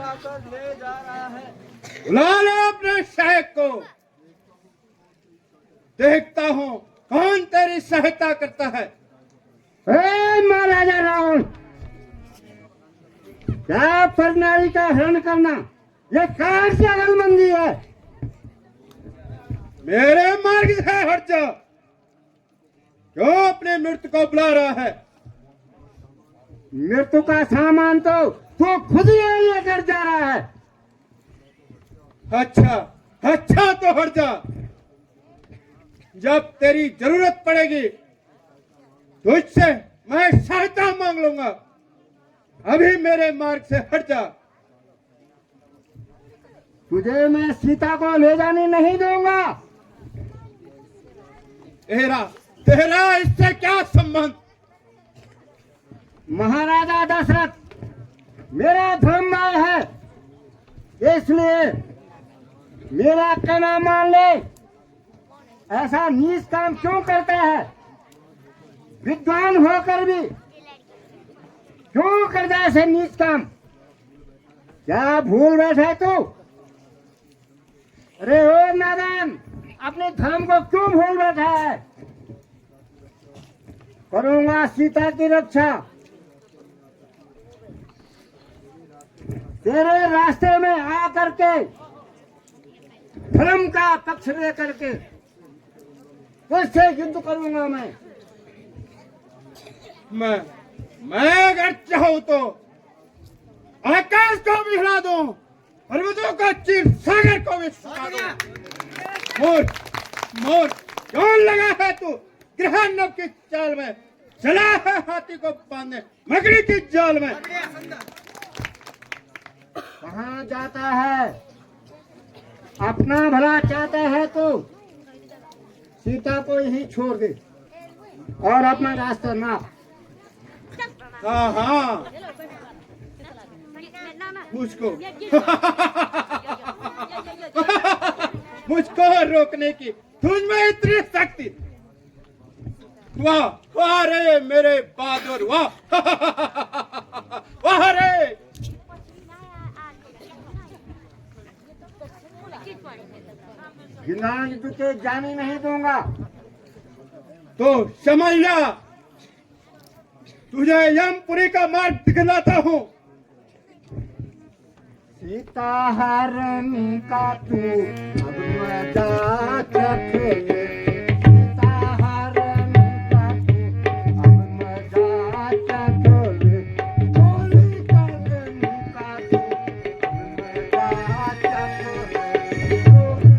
उठाकर ले जा रहा है। बुला लो अपने शायक को, देखता हूँ कौन तेरी सहायता करता है। महाराजा राहुल, क्या प्रणाली का हरण करना, ये कौन सी अकलमंदी है? मेरे मार्ग से हट जा। क्यों अपने मृत्यु को बुला रहा है? मृत्यु का सामान तो तू खुद ही लेकर जा रहा है। अच्छा अच्छा, तो हट जा। जब तेरी जरूरत पड़ेगी तुझसे मैं सहायता मांग लूंगा। अभी मेरे मार्ग से हट जा। तुझे मैं सीता को ले जाने नहीं दूंगा। तेरा तेरा इससे क्या संबंध? महाराजा दशरथ मेरा धर्मराज है, इसलिए मेरा कहना मान ले। ऐसा नीच काम क्यों करते हैं? विद्वान होकर भी क्यों करता है ऐसे नीच काम? क्या भूल बैठे तू? अरे ओ नादान, अपने धर्म को क्यों भूल बैठा है? करूंगा सीता की रक्षा। तेरे रास्ते में आकर के धर्म का पक्ष ले करके उससे युद्ध करूंगा मैं अगर चाहूं तो आकाश को भी हिला दूं, पर्वतों का चीर सागर को भी सुखा दूं। मोर मोर कौन लगा है तू ग्रहणव की चाल में? चला है हाथी को बांधने मकड़ी की जाल में। कहाँ जाता है? अपना भला चाहता है तो सीता को ही छोड़ दे और अपना रास्ता नाप। हाँ हाँ, मुझको मुझको रोकने की तुझ में इतनी शक्ति? वाह वाह रे मेरे बहादुर, वाह वाह रे। गिंगान तुझे जाने नहीं दूंगा। तो समझ जा, तुझे यमपुरी का मार्ग दिखलाता हूँ। सीता हरण का तू अब मजाक रखे। सीता हरण का तू अब मजाक रखे। गोली करन का तू अब मजाक रखे। गोली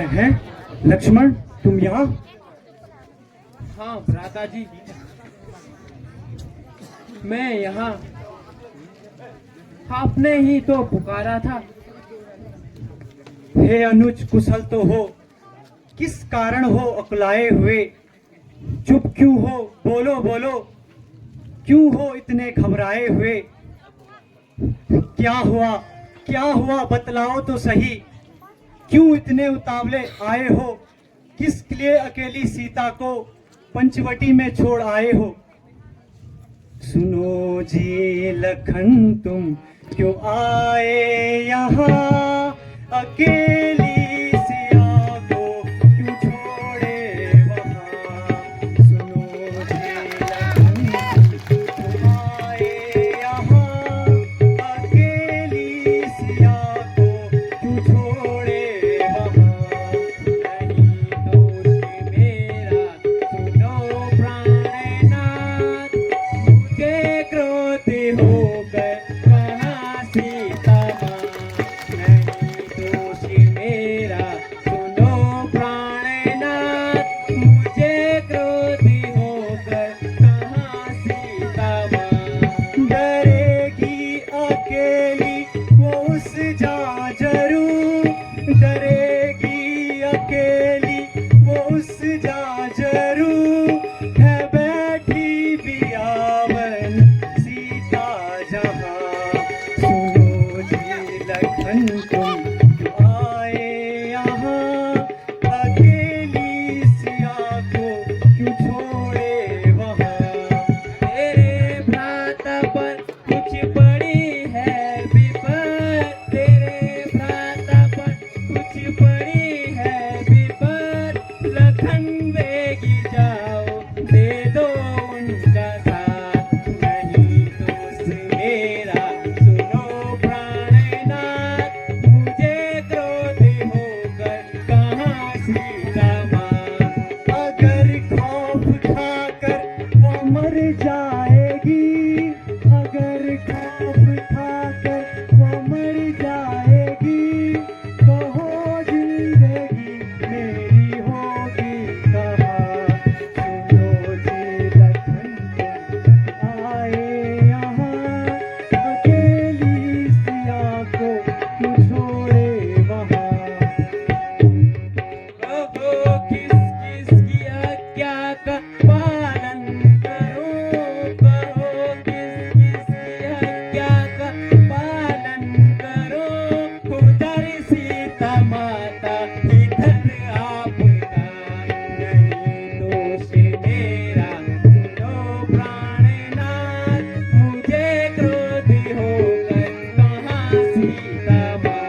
है लक्ष्मण, तुम यहाँ? हाँ भ्राता जी, मैं यहाँ आपने ही तो पुकारा था। हे अनुज, कुशल तो हो? किस कारण हो अकुलाए हुए? चुप क्यों हो? बोलो बोलो, क्यों हो इतने घबराए हुए? क्या हुआ, क्या हुआ, बतलाओ तो सही। क्यों इतने उतावले आए हो? किस लिए अकेली सीता को पंचवटी में छोड़ आए हो? सुनो जी लखन, तुम क्यों आए यहाँ अकेली सिया को क्यों छोड़े वहाँ? सुनो जी लखन, तुम क्यों आए यहाँ सीता माँ, नहीं दोषी मेरा सुनो प्राणनाथ, मुझे क्रोधी होकर कहाँ सीता माँ। डरेगी अकेली वो उस जाजरू, डरेगी अकेली वो उस जाजरू, है बैठी बियावन सीता जहाँ। सुनो जी लखन तुम क्यों आए यहाँ, अकेली सिया को क्यों छोड़े वहाँ। तेरे भ्राता पर कुछ पड़ी है विपद, तेरे भ्राता पर कुछ पड़ी है विपद, लखन वेगी जाओ दे दो उनका साथ, नहीं दोष मेरा सुनो प्राणनाथ, मुझे क्रोध होकर कहाँ सीता माँ। अगर खौफ खाकर वो मर जाएगी, अगर खौफ खाकर वो मर जाएगी, कहो जिंदगी मेरी होगी कहाँ। सुनो जी लखन तुम आए यहाँ, अकेली सिया को क्यों छोड़े वहाँ। कहो किस किस की आज्ञा का पालन करो, कहो किस किस की आज्ञा का पालन करो, उधर सीता माता इधर आपका, नहीं दोष मेरा सुनो प्राणनाथ, मुझे क्रोध होकर कहाँ सीता माँ।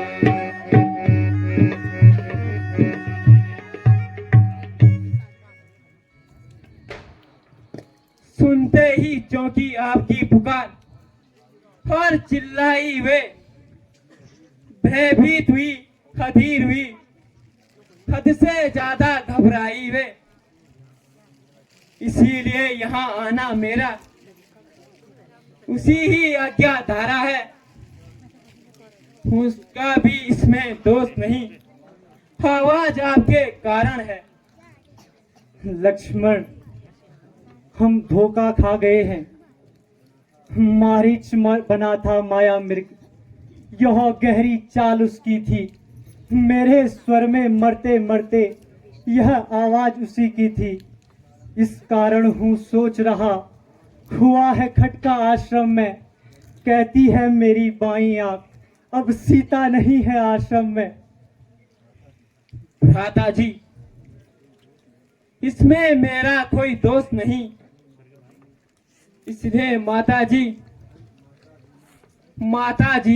सुनते ही चौंकी आपकी पुकार और चिल्लाई वे, भयभीत हुई, अधीर हुई, हद से ज्यादा घबराई वे। इसीलिए यहाँ आना मेरा उसी ही आज्ञा धारा है, उसका भी इसमें दोष नहीं, आवाज आपके कारण है। लक्ष्मण, हम धोखा खा गए हैं। मारीच बना था माया मृग, यह गहरी चाल उसकी थी। मेरे स्वर में मरते मरते यह आवाज उसी की थी। इस कारण हूँ सोच रहा, हुआ है खटका आश्रम में। कहती है मेरी बाई आंख, अब सीता नहीं है आश्रम में। भ्राता जी, इसमें मेरा कोई दोष नहीं, इसलिए माता जी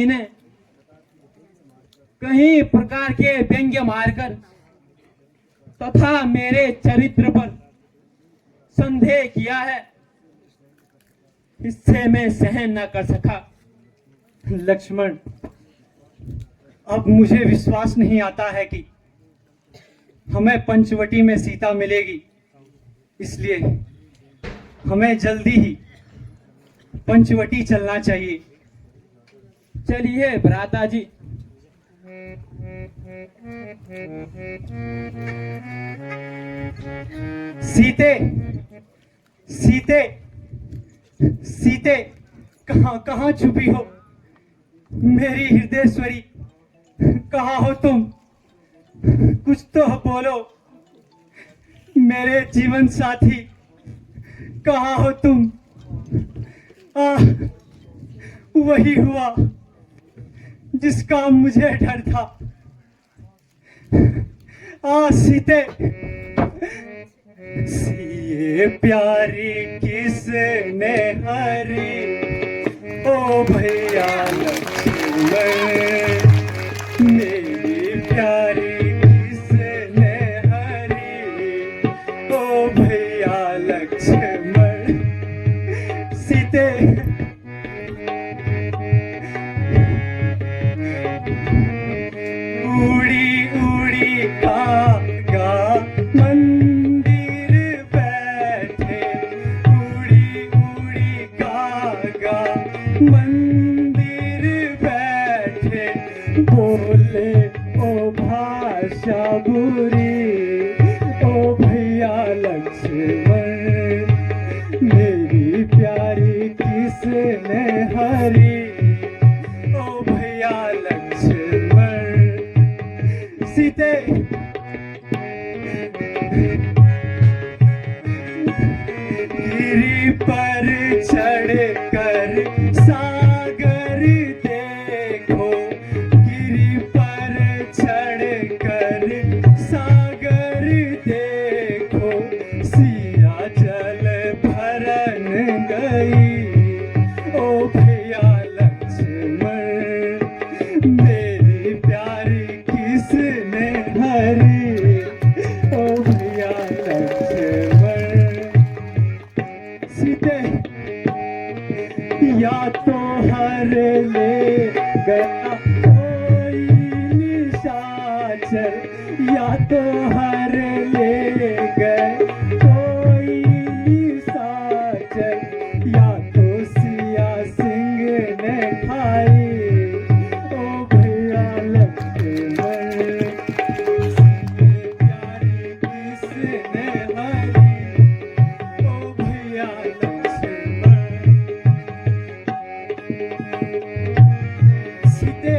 ने कई प्रकार के व्यंग्य मारकर तथा मेरे चरित्र पर संदेह किया है, इससे मैं सहन न कर सका। लक्ष्मण, अब मुझे विश्वास नहीं आता है कि हमें पंचवटी में सीता मिलेगी, इसलिए हमें जल्दी ही पंचवटी चलना चाहिए। चलिए भ्राता जी। सीते, सीते, सीते, कहाँ छुपी हो मेरी हृदयश्वरी, कहाँ हो तुम? कुछ तो बोलो मेरे जीवन साथी, कहाँ हो तुम? वही हुआ जिसका मुझे डर था। सीते, ये प्यारी किसने हरी, ओ भैया लक्ष्मण, मेरी प्यारी किसने हरी, ओ भैया लक्ष्मण। सीते, उड़ी उड़ी कागा मंदिर बैठे, उड़ी उड़ी कागा मंदिर बैठे। बोले ओ भाषा बुरी, ओ भैया लक्ष्मण मेरी प्यारी किसने हरी, ओ भैया लक्ष्मण। सीते गिरी पर चढ़ कर सागर देखो, गिरी पर चढ़ कर सागर देखो, सिया जल भरन गई, ओ भैया लक्ष्मण मेरी प्यारी किसने हरी, ओ भैया लक्ष्मण। सीते या तो हर ले गया कोई निशाचर, या तो हर ले गए कोई निशाचर, या तो सिया सिंह ने खाई, ओ भैया लक्ष्मण सीते प्यारी किसने हरी, ओ भैया लक्ष्मण। सीते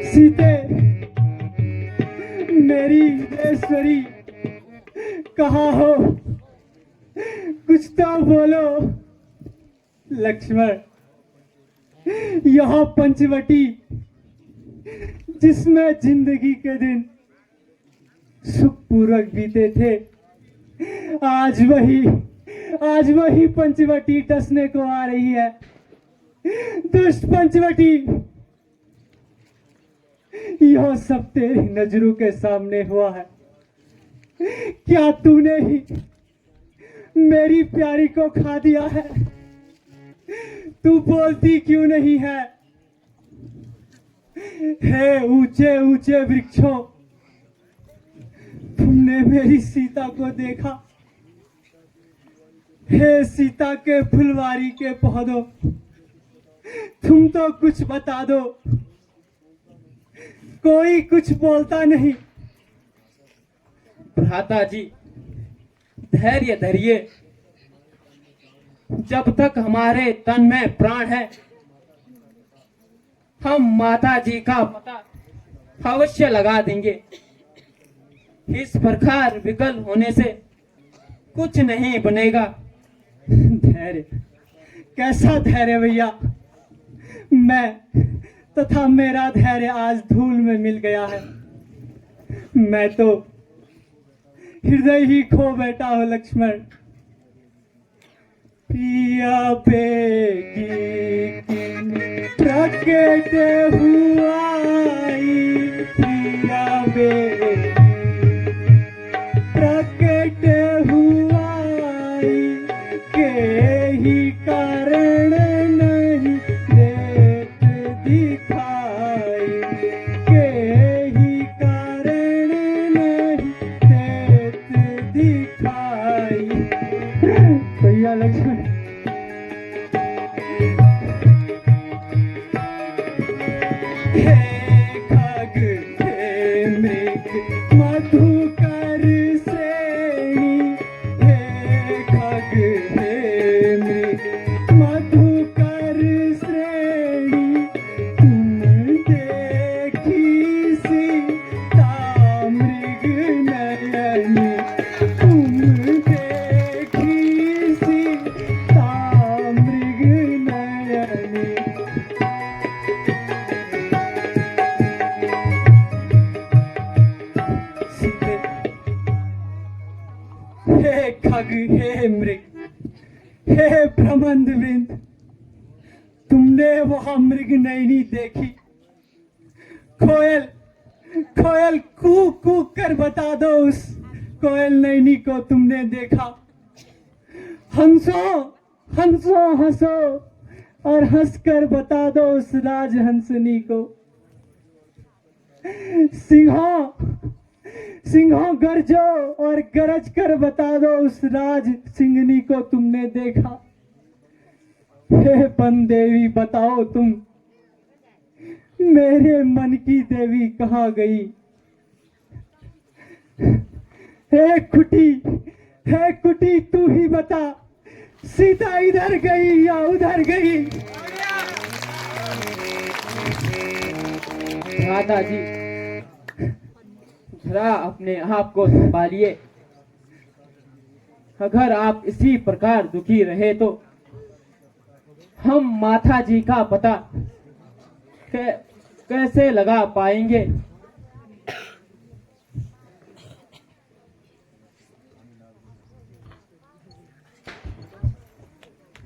सीते मेरी ईश्वरी कहाँ हो, कुछ तो बोलो। लक्ष्मण यह पंचवटी जिसमें जिंदगी के दिन सुखपूर्वक बीते थे, आज वही पंचवटी टसने को आ रही है। दुष्ट पंचवटी, यह सब तेरी नजरों के सामने हुआ है। क्या तूने ही मेरी प्यारी को खा दिया है? तू बोलती क्यों नहीं है? हे ऊंचे ऊंचे वृक्षों, तुमने मेरी सीता को देखा? हे सीता के फुलवारी के पौधों, तुम तो कुछ बता दो। कोई कुछ बोलता नहीं। भ्राता जी धैर्य धरिए, जब तक हमारे तन में प्राण है हम माता जी का पता अवश्य लगा देंगे। इस प्रकार विकल होने से कुछ नहीं बनेगा। धैर्य? कैसा धैर्य भैया? मैं तथा मेरा धैर्य आज धूल में मिल गया है। मैं तो हृदय ही खो बैठा हूं लक्ष्मण। पिया बेगी किन प्रकट हुआई, पिया बेगी प्रकट हुआई, के ही कारण नहीं देत दिखाई, के ही कारण नहीं देत दिखाई। भैया लक्ष्मण हे खग हे मृग मधुकर श्रेणी, हे खग हे मृग मधुकर श्रेणी, तुम देखी सीता मृग नयनी, तुम देखी सीता मृग नयनी। सीते हे खग हे मृग हे ब्रह्मांड वृंद, तुमने वह मृग नयनी देखी? कोयल कोयल कू कू कर बता दो, उस कोयल नयनी को तुमने देखा? हंसो हंसो हंसो और हंसकर बता दो उस राजहंसनी को। सिंहों सिंहों गरजो और गरज कर बता दो उस राज सिंहनी को तुमने देखा? हे बन देवी बताओ तुम, मेरे मन की देवी कहाँ गई? हे कुटी तू ही बता, सीता इधर गई या उधर गई? भ्राता जी, जरा अपने आप को संभालिए। अगर आप इसी प्रकार दुखी रहे तो हम माता जी का पता कैसे लगा पाएंगे?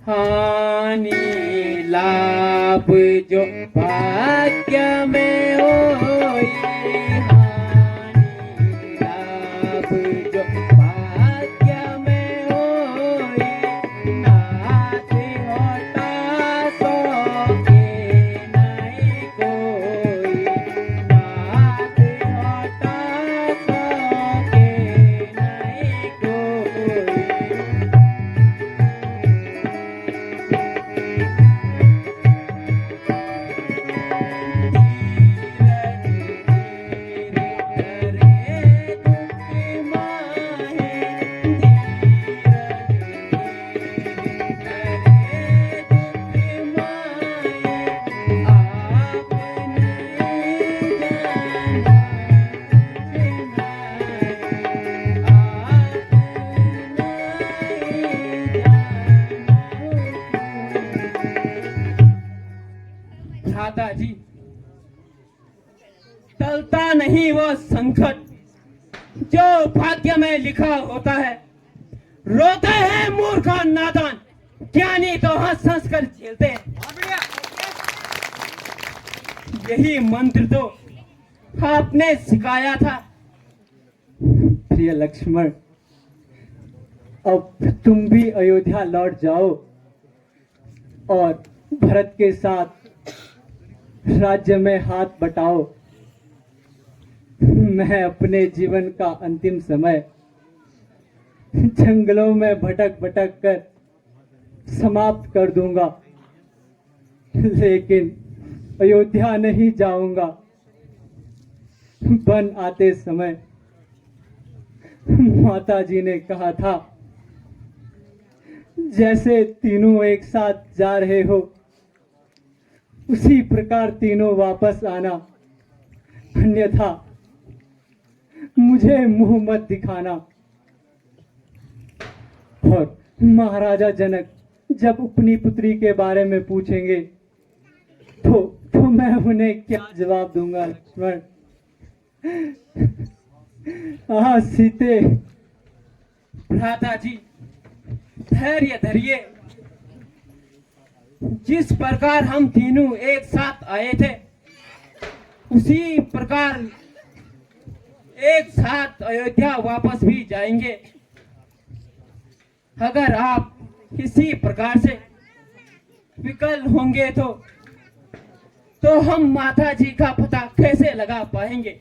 हानि लाभ जो भाग्य में होई, हानि लाभ जो भाग्य में होई, नाथ होता सो के नहीं कोई, नाथ होता सो के नहीं कोई। भ्राता जी, टलता नहीं वो संकट जो भाग्य में लिखा होता है। रोते हैं मूर्ख और नादान, ज्ञानी तो हंस हंस कर झेलते हैं। यही मंत्र तो आपने सिखाया था। प्रिय लक्ष्मण, अब तुम भी अयोध्या लौट जाओ और भरत के साथ राज्य में हाथ बटाओ। मैं अपने जीवन का अंतिम समय जंगलों में भटक भटक कर समाप्त कर दूंगा, लेकिन अयोध्या नहीं जाऊंगा। वन आते समय माता जी ने कहा था, जैसे तीनों एक साथ जा रहे हो उसी प्रकार तीनों वापस आना, अन्यथा मुझे मुंह मत दिखाना। और महाराजा जनक जब अपनी पुत्री के बारे में पूछेंगे तो मैं उन्हें क्या जवाब दूंगा? लक्ष्मण, सीते। भ्राता जी, धैर्य धरिए। जिस प्रकार हम तीनों एक साथ आए थे उसी प्रकार एक साथ अयोध्या वापस भी जाएंगे। अगर आप किसी प्रकार से विकल होंगे तो हम माता जी का पता कैसे लगा पाएंगे?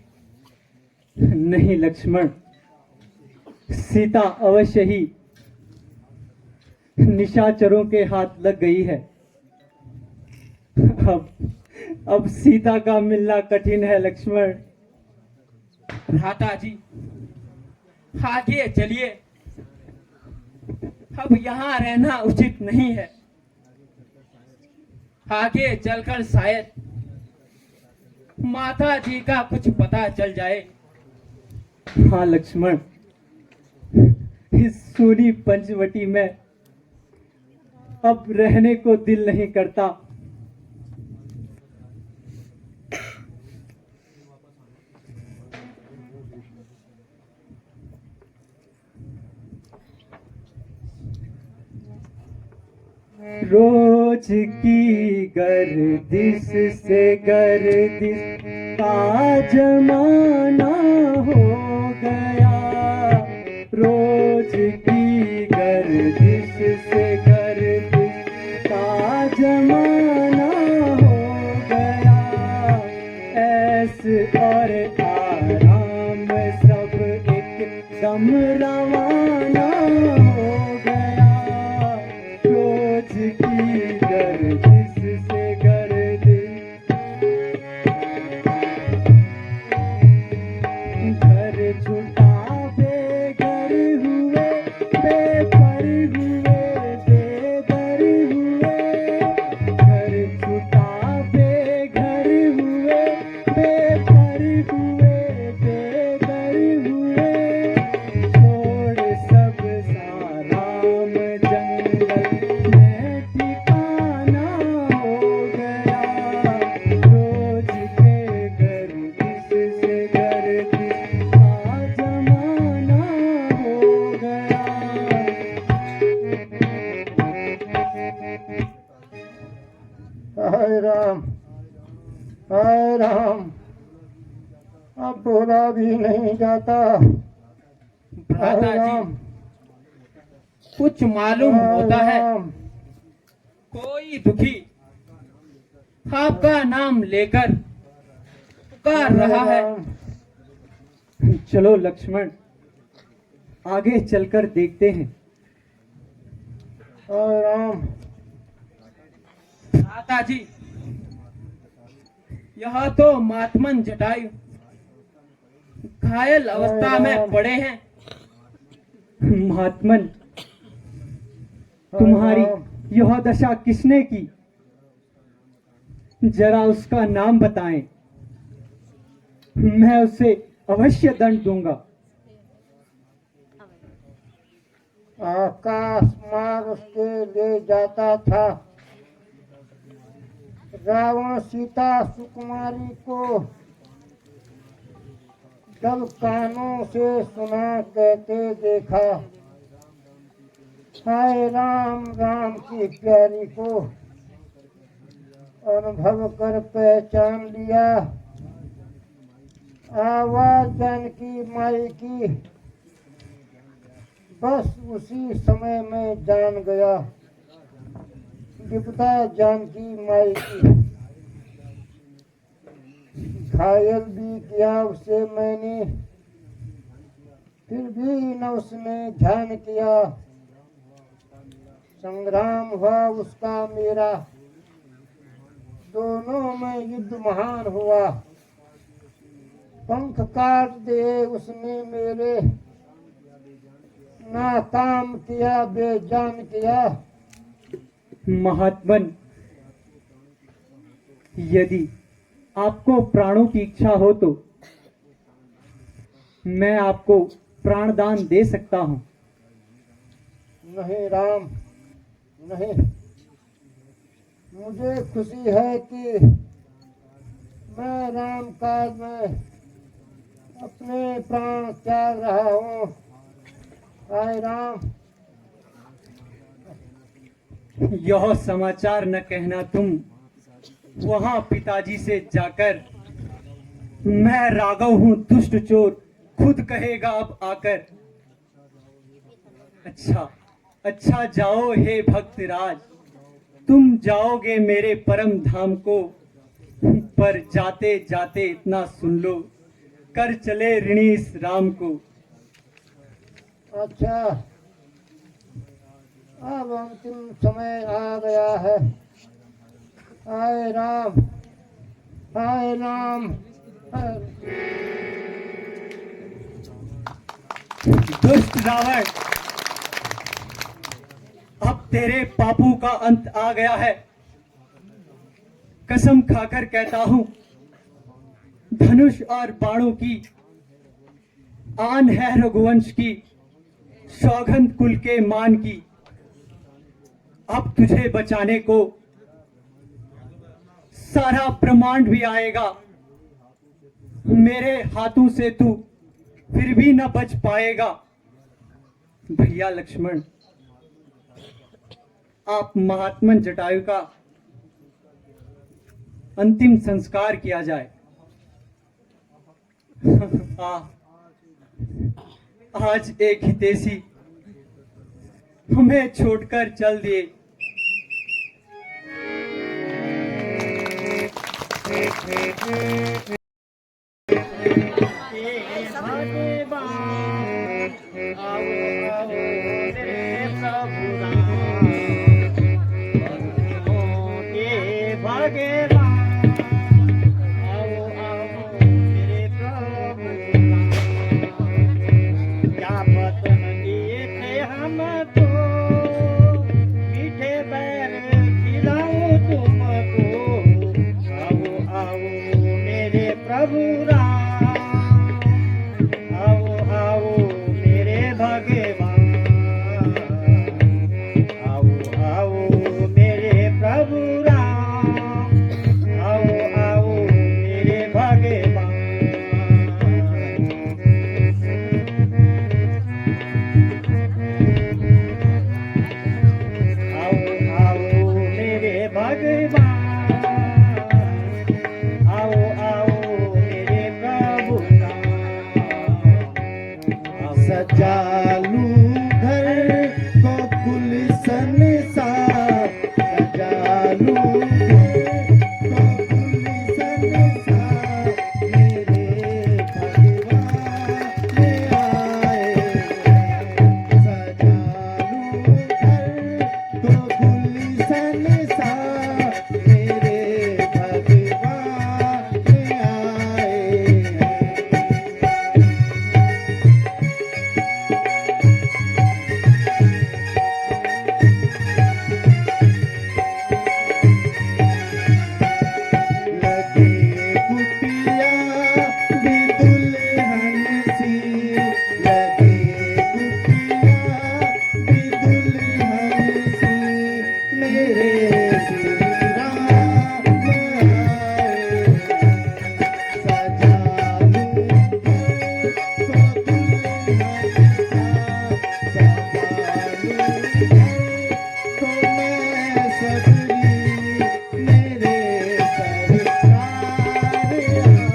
नहीं लक्ष्मण, सीता अवश्य ही निशाचरों के हाथ लग गई है। अब सीता का मिलना कठिन है लक्ष्मण। भ्राता जी, आगे चलिए। अब यहाँ रहना उचित नहीं है। आगे चलकर शायद माता जी का कुछ पता चल जाए। हाँ लक्ष्मण, इस सूनी पंचवटी में अब रहने को दिल नहीं करता। रोज की गर्दिश से गर्दिश का जमाना हो गया, रोज की गर्दिश से गर्दिश का जमाना हो गया। ऐस और आराम सब एकदम रवाना हो गया। रोज की गर्दिश से गर्दिश हाय राम, अब बोला भी नहीं जाता। भ्राता हाय राम, जी, कुछ मालूम होता है? राम, कोई दुखी आपका नाम लेकर पुकार रहा है। राम, चलो लक्ष्मण, आगे चलकर देखते हैं। हाय राम, भ्राता जी, यह तो महात्मन जटायु घायल अवस्था में पड़े हैं। महात्मन, तुम्हारी यह दशा किसने की? जरा उसका नाम बताएं, मैं उसे अवश्य दंड दूंगा। आकाश मार्ग उसके ले जाता था। रावण सीता सुकुमारी को जब कानों से सुना कहते देखा, हाय राम, राम की प्यारी को अनुभव कर पहचान लिया। आवाज जानकी माई की, बस उसी समय में जान गया विपदा जानकी माई की। घायल भी किया उसे मैंने, फिर भी न उसने ध्यान किया। संग्राम हुआ उसका मेरा, दोनों में युद्ध महान हुआ। पंख काट दे उसने मेरे, नाकाम किया बेजान किया। महात्मन, यदि आपको प्राणों की इच्छा हो तो मैं आपको प्राणदान दे सकता हूं। नहीं राम, नहीं। मुझे खुशी है कि मैं राम काज में अपने प्राण त्याग रहा हूँ। हाय राम, यह समाचार न कहना तुम वहां पिताजी से जाकर, मैं राघव हूं दुष्ट चोर, खुद कहेगा अब आकर। अच्छा अच्छा, जाओ हे भक्तराज, तुम जाओगे मेरे परम धाम को, पर जाते जाते इतना सुन लो, कर चले ऋणी इस राम को। अच्छा, अब अंतिम समय आ गया है। हाय राम, हाय राम, हाय। दुष्ट रावण, अब तेरे पापों का अंत आ गया है। कसम खाकर कहता हूं, धनुष और बाणों की आन है रघुवंश की, सौगंध कुल के मान की। अब तुझे बचाने को सारा ब्रह्मांड भी आएगा, मेरे हाथों से तू फिर भी न बच पाएगा। भैया लक्ष्मण, आप महात्मन जटायु का अंतिम संस्कार किया जाए। आज एक हितैषी हमें छोड़कर चल दिए। आओ सजा लूं घर को गुलशन सा, सजा लूं घर को गुलशन सा, मेरे भगवान आए हैं। सजा लूं घर को गुलशन सा, मेरे भगवान आए हैं। लगे कुटिया भी दुल्हन सी, लगे कुटिया भी दुल्हन सी, मेरे श्री राम आए हैं। सजा लूं घर को दुल्हन सा, सजा लूं घर को मैं सबरी, मेरे सरकार आए हैं।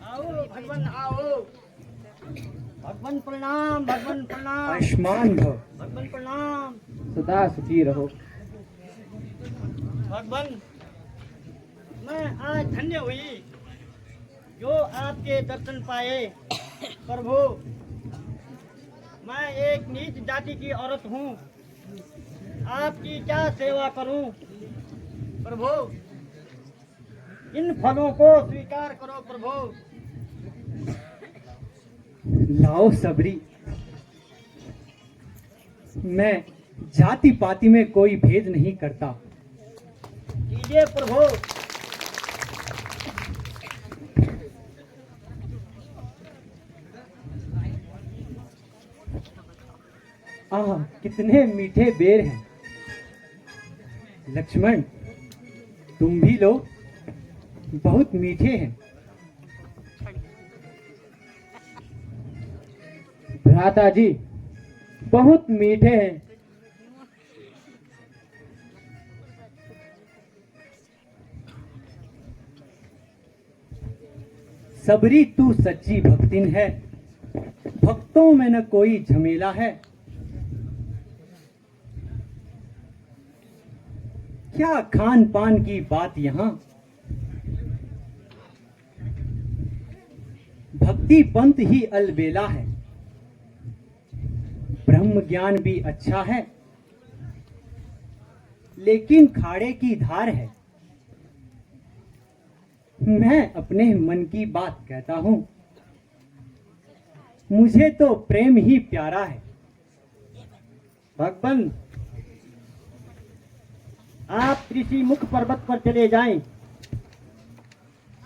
आओ भगवान आओ। भगवान प्रणाम, भगवान प्रणाम, आयुष्मान भव। भगवान प्रणाम। सदा सुखी रहो। भगवान मैं आज धन्य हुई जो आपके दर्शन पाए। प्रभु मैं एक नीच जाति की औरत हूँ, आपकी क्या सेवा करूँ। प्रभु इन फलों को स्वीकार करो प्रभु। लाओ सबरी, मैं जाति पाति में कोई भेद नहीं करता। कीजिए प्रभु। आह कितने मीठे बेर हैं। लक्ष्मण तुम भी लो, बहुत मीठे हैं। भ्राता जी बहुत मीठे हैं। सबरी तू सच्ची भक्तिन है, भक्तों में न कोई झमेला है। क्या खान पान की बात यहाँ, भक्ति पंथ ही अलबेला है। ब्रह्म ज्ञान भी अच्छा है, लेकिन खाड़े की धार है। मैं अपने मन की बात कहता हूं, मुझे तो प्रेम ही प्यारा है। भगवान आप ऋषि मुख पर्वत पर चले जाएं,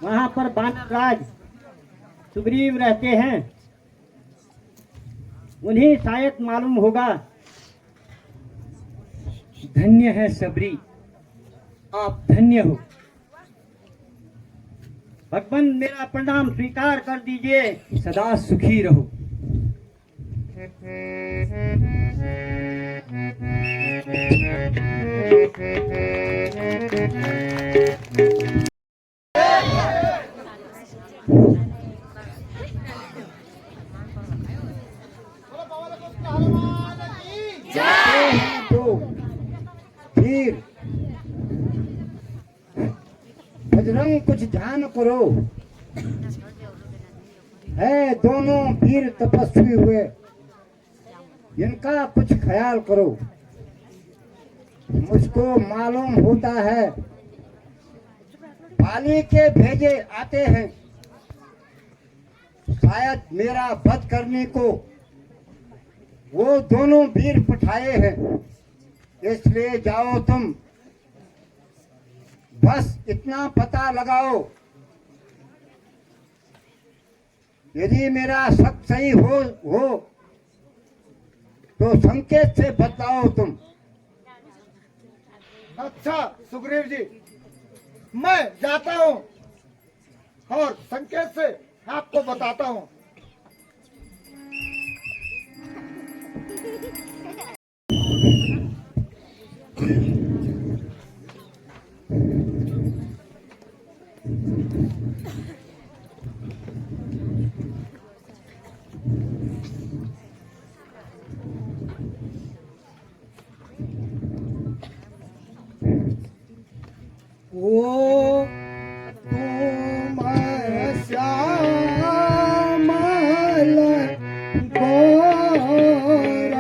वहां पर वानर राज सुग्रीव रहते हैं, उन्हें शायद मालूम होगा। धन्य है सबरी, आप धन्य हो। भगवान मेरा प्रणाम स्वीकार कर दीजिए। सदा सुखी रहो। वीर, बजरंग कुछ ध्यान करो। है दोनों वीर तपस्वी हुए, इनका कुछ ख्याल करो। मुझको मालूम होता है पाली के भेजे आते हैं, शायद मेरा वध करने को वो दोनों वीर पठाए हैं। इसलिए जाओ तुम, बस इतना पता लगाओ। यदि मेरा शक सही हो तो संकेत से बताओ तुम। अच्छा सुग्रीव जी, मैं जाता हूँ और संकेत से आपको बताता हूँ। ओ तुम श्यामल गौर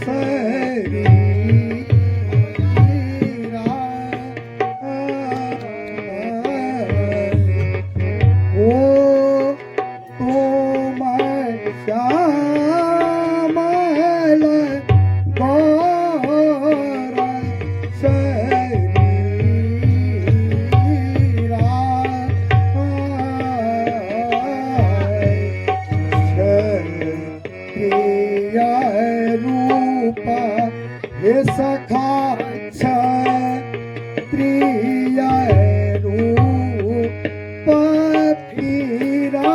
शरीरा, ओ तुम श्यामल गौर हे सखा क्षत्रिय रूप फिरा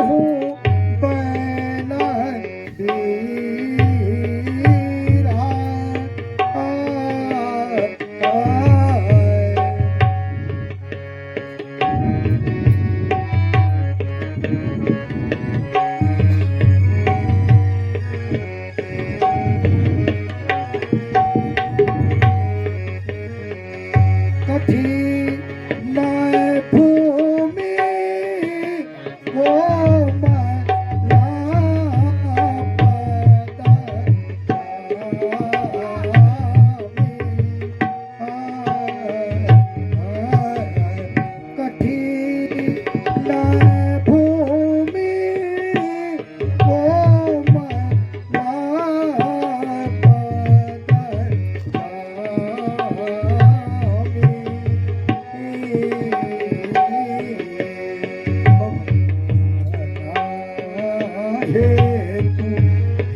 हूँ बैन वीरा। कठिन भूमि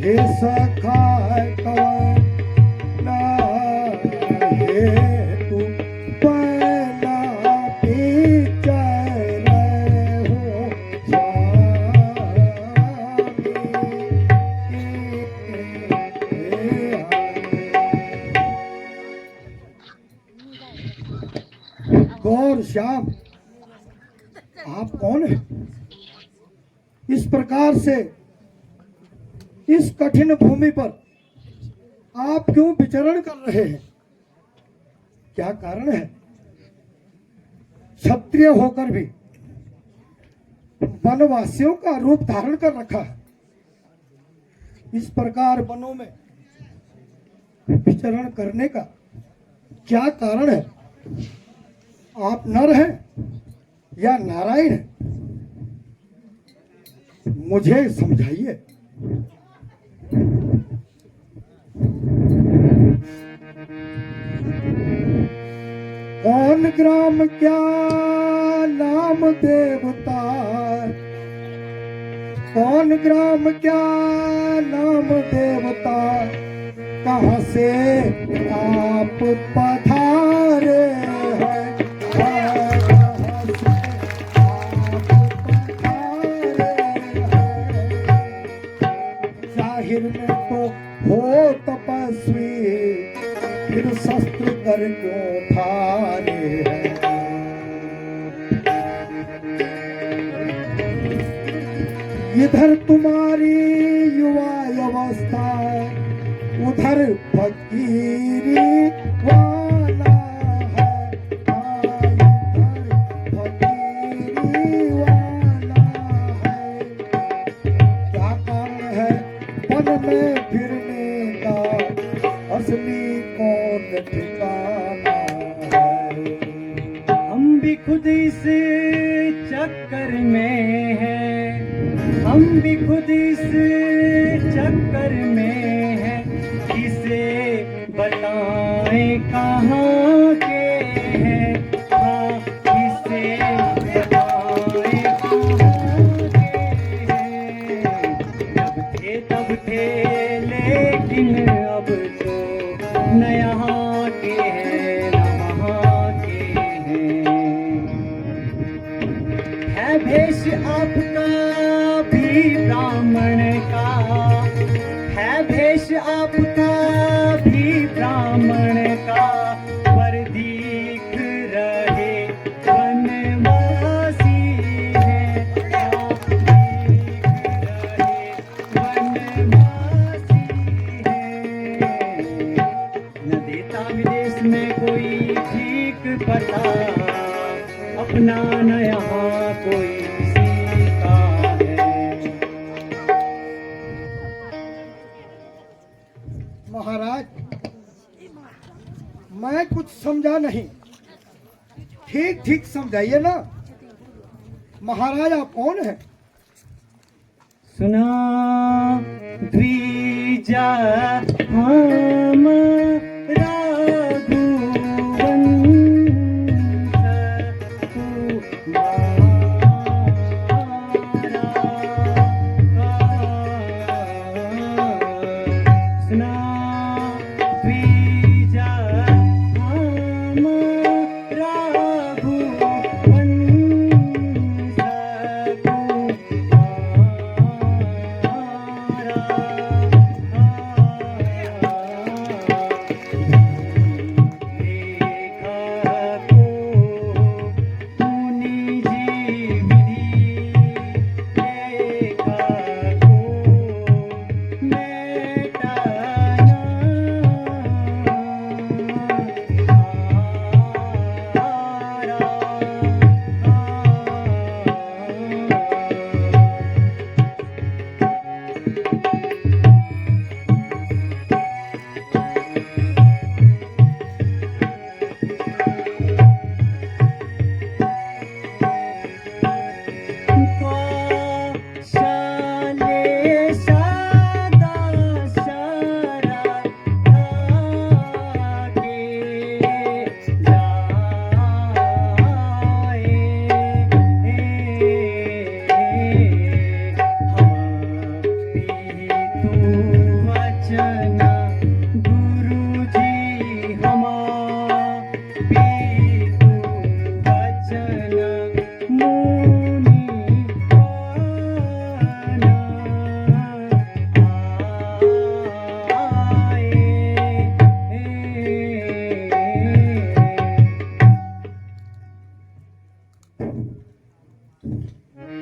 हे सखा कवना हेतु पना विचार हो गौर श्याम, आप कौन है? इस प्रकार से इस कठिन भूमि पर आप क्यों विचरण कर रहे हैं? क्या कारण है? क्षत्रिय होकर भी वनवासियों का रूप धारण कर रखा है। इस प्रकार वनों में विचरण करने का क्या कारण है? आप नर हैं या नारायण हैं? मुझे समझाइए। कौन ग्राम क्या नाम देवता, कौन ग्राम क्या नाम देवता, कहाँ से आप पधारे हैं? जाहिर में तो हो तपस्वी, फिर शस्त्र कर क्यों थारे हैं? इधर तुम्हारी युवा अवस्था, उधर फकीरी ठिकाना है। हम भी खुद इस चक्कर में हैं, हम भी खुद इस चक्कर में हैं, किसे बताएं कहाँ के हैं, हाँ किसे बताएं कहाँ के हैं। तब थे लेकिन अब तो न यहाँ के हैं न वहाँ के हैं। है भेष आपका भी ब्राह्मण का, है भेष आपका भी ब्राह्मण का, पर दिख रहे वनवासी है, दिख रहे वनवासी है। न देता विदेश में कोई ठीक पता, अपना न यहाँ कोई सीता है। महाराज, मैं कुछ समझा नहीं, ठीक ठीक समझाइए ना। महाराज आप कौन है? सुना द्विजा हम रघुवंश तुम्हारा। सुना द्विजा हम रघुवंश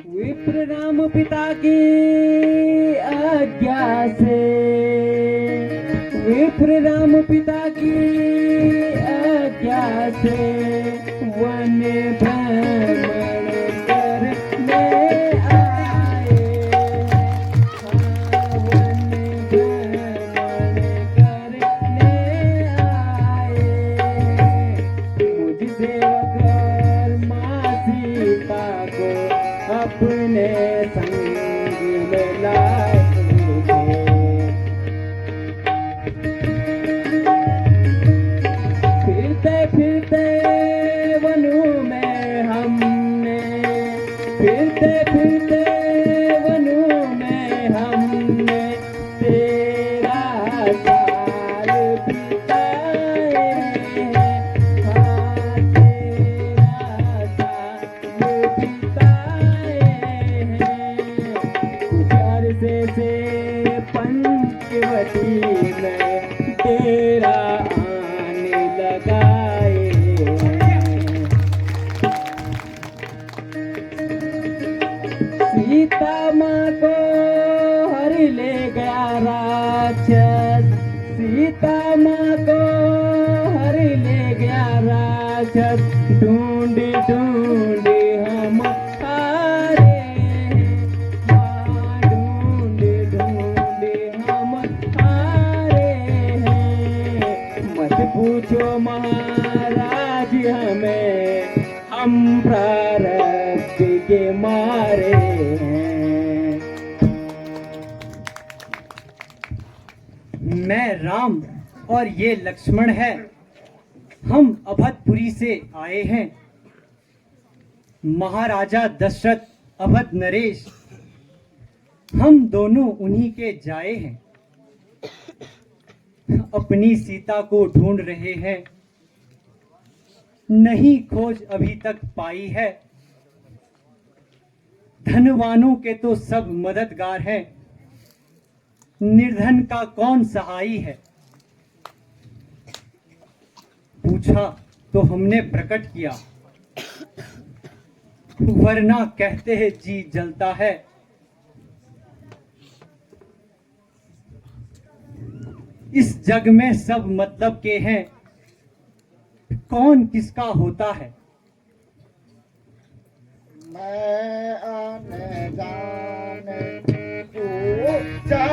विप्र राम पिता की आज्ञा से, विप्र राम पिता की आज्ञा से वन भ्रमण करने आए, वन भ्रमण करने आए। मुझसे अगर माँ सीता को अपने संग में लाए थे, फिरते फिरते वनों में हमने, फिरते फिरते वनों में हमने 13 साल बिताए हैं, हाँ 13 साल बिताए हैं। कुछ अरसे से पंचवटी में तेरा आने लगाए हैं। सीता माँ को हर ले गया राक्षस, सीता माँ को हर ले गया राक्षस, ढूंढ ढूंढ हम हारे हैं, हाँ ढूंढ ढूंढ हम हारे हैं। मत पूछो महाराज हमें, हम प्रारब्ध के मारे हैं। मैं राम और ये लक्ष्मण है, हम अवधपुरी से आए हैं। महाराजा दशरथ अवध नरेश, हम दोनों उन्हीं के जाए हैं। अपनी सीता को ढूंढ रहे हैं, नहीं खोज अभी तक पाई है। धनवानों के तो सब मददगार हैं, निर्धन का कौन सहाई है। पूछा तो हमने प्रकट किया, वरना कहते हैं जी जलता है। इस जग में सब मतलब के हैं, कौन किसका होता है। मैं आने जाने तू जा